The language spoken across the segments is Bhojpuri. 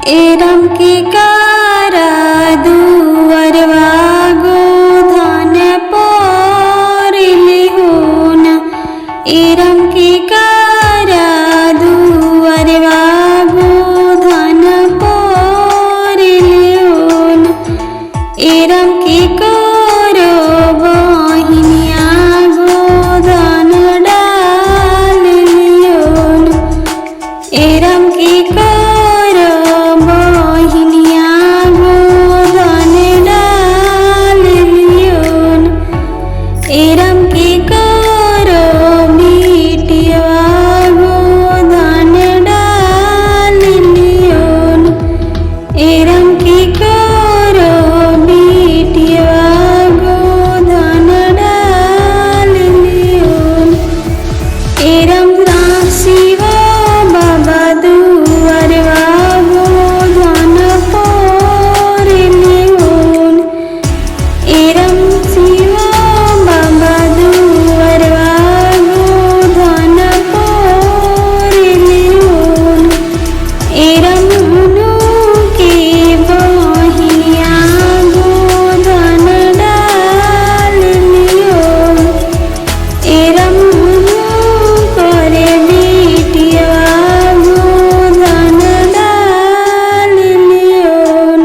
एरम के कारा दुअरवा गोधन पोरिले होन। एरम के कारा दुअरवा गोधन पोरिले होन। एरम के कोरो बहिनिया गोधन डालिले होन। एरम के कोरो बहिनिया गोधन डालिले होन। एरम के कोरो बिटिया गोधन डालिले होन। एरम के कोरो बिटिया गोधन डालिले होन। एरम शिवा बाबा दुअरवा गोधन पोरिले होन। एरम शिवा बाबा दुअरवा गोधन पोरिले होन। एरम हुनु के बहिनिया गोधन डालिले होन। एरम हुनु करे बिटिया गोधन डालिले होन।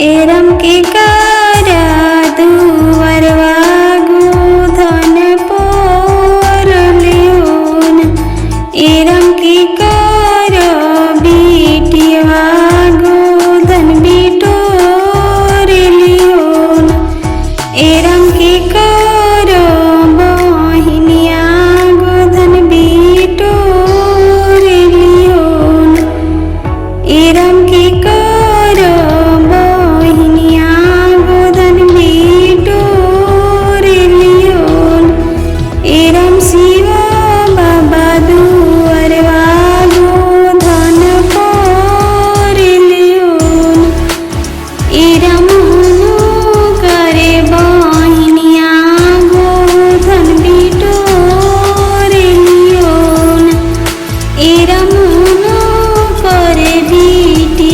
एरम के कारा दुअरवा गोधन पोरिले होन। एरम के कोरो बिटिया गोधन बिटोरिले होन। एरम के कोरो बहिनिया गोधन बिटोरिले होन। एरम के कोरो बहिनिया गोधन बिटोरिले होन। एरम शिवा बाबा दुअरवा गोधन पोरिले होन। एरम हुनु करे बहिनिया गोधन बिटोरिले होन। एरम हुनु करे बिटिया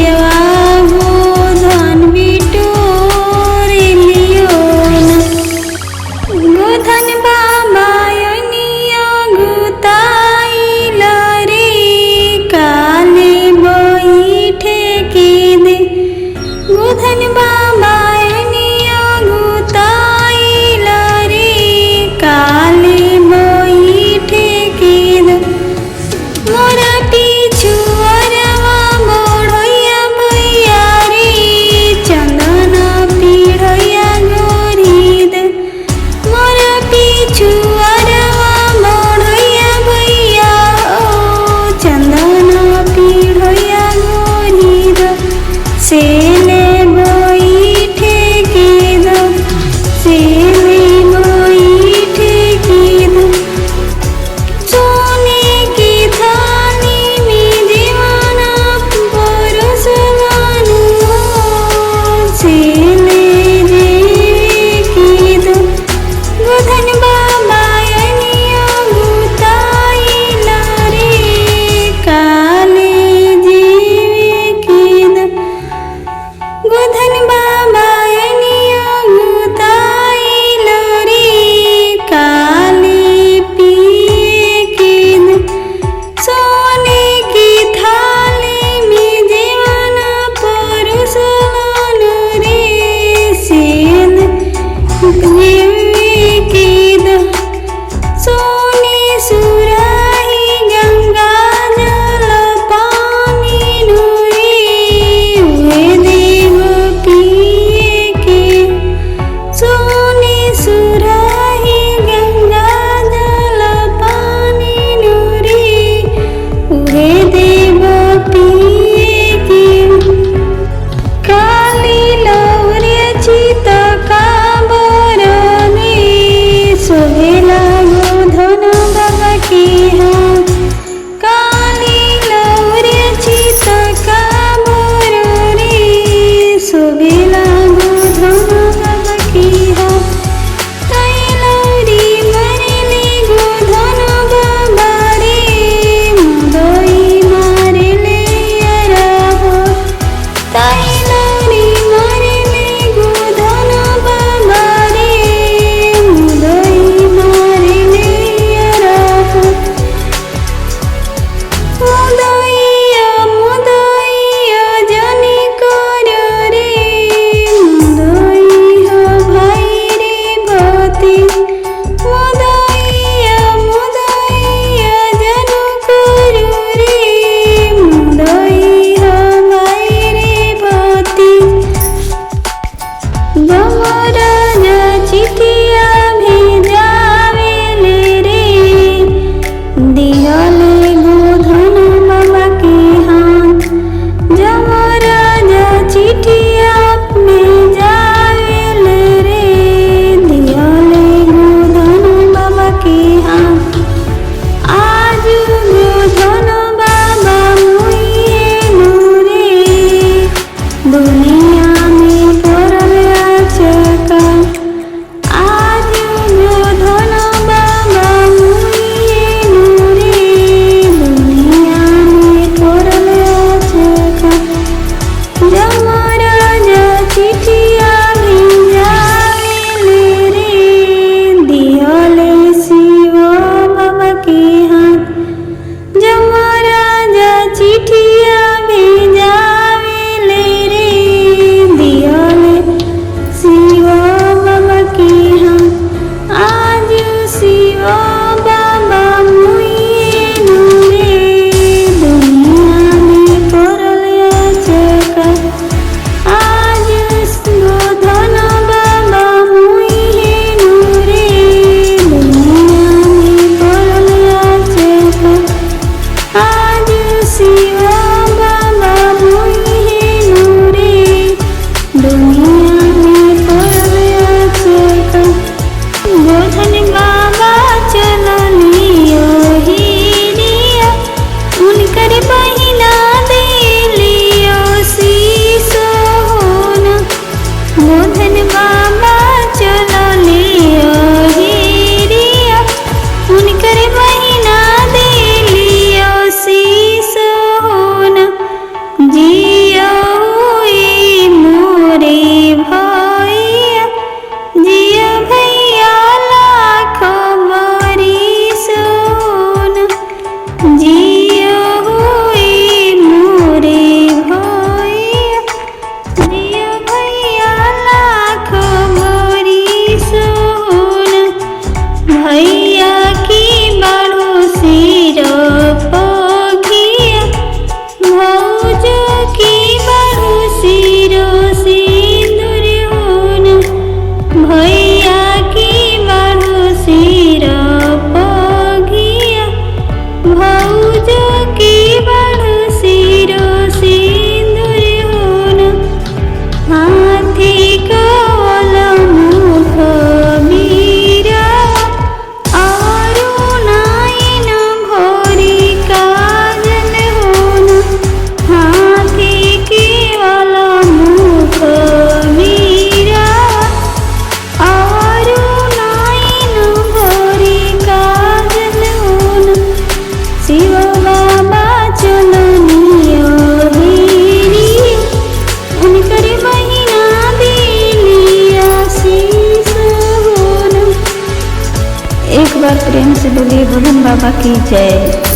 की जय।